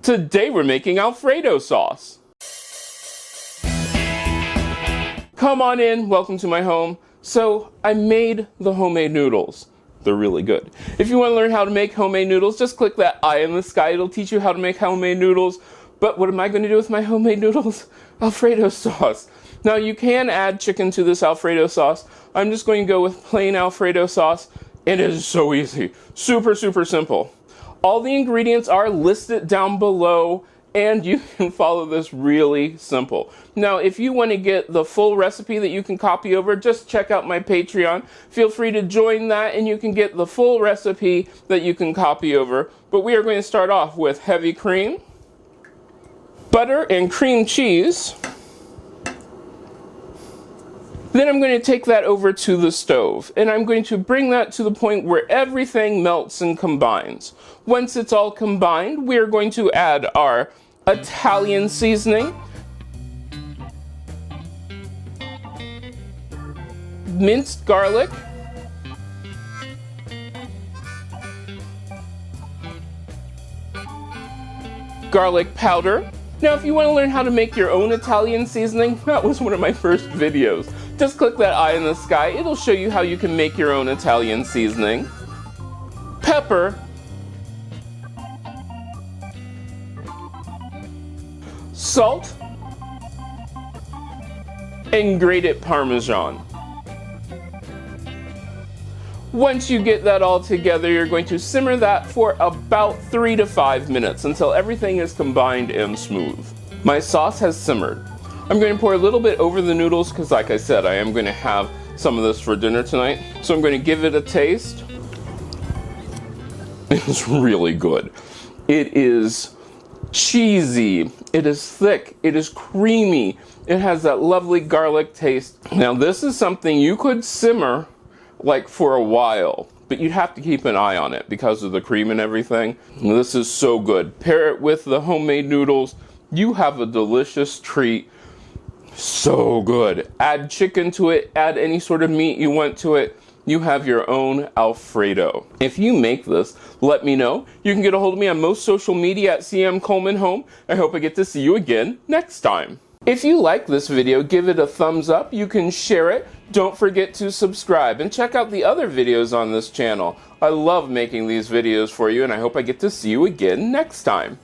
Today we're making Alfredo sauce. Come on in, welcome to my home. So I made the homemade noodles. They're really good. If you want to learn how to make homemade noodles, just click that eye in the sky. It'll teach you how to make homemade noodles. But what am I going to do with my homemade noodles? Alfredo sauce. Now you can add chicken to this Alfredo sauce. I'm just going to go with plain Alfredo sauce. It is so easy. Super, super simple. All the ingredients are listed down below, and you can follow this really simple. Now, if you want to get the full recipe that you can copy over, just check out my Patreon. Feel free to join that, and you can get the full recipe that you can copy over. But we are going to start off with heavy cream, butter and cream cheese. Then I'm going to take that over to the stove, and I'm going to bring that to the point where everything melts and combines. Once it's all combined, we are going to add our Italian seasoning, minced garlic, garlic powder. Now, if you want to learn how to make your own Italian seasoning, that was one of my first videos. Just click that eye in the sky. It'll show you how you can make your own Italian seasoning. Pepper. Salt. And grated Parmesan. Once you get that all together, you're going to simmer that for about 3 to 5 minutes until everything is combined and smooth. My sauce has simmered. I'm going to pour a little bit over the noodles because, like I said, I am going to have some of this for dinner tonight. So I'm going to give it a taste. It's really good. It is cheesy. It is thick. It is creamy. It has that lovely garlic taste. Now, this is something you could simmer like for a while, but you'd have to keep an eye on it because of the cream and everything. This is so good. Pair it with the homemade noodles. You have a delicious treat. So good. Add chicken to it, add any sort of meat you want to it. You have your own Alfredo. If you make this, let me know. You can get a hold of me on most social media at CM Coleman Home. I hope I get to see you again next time. If you like this video, give it a thumbs up. You can share it. Don't forget to subscribe and check out the other videos on this channel. I love making these videos for you, and I hope I get to see you again next time.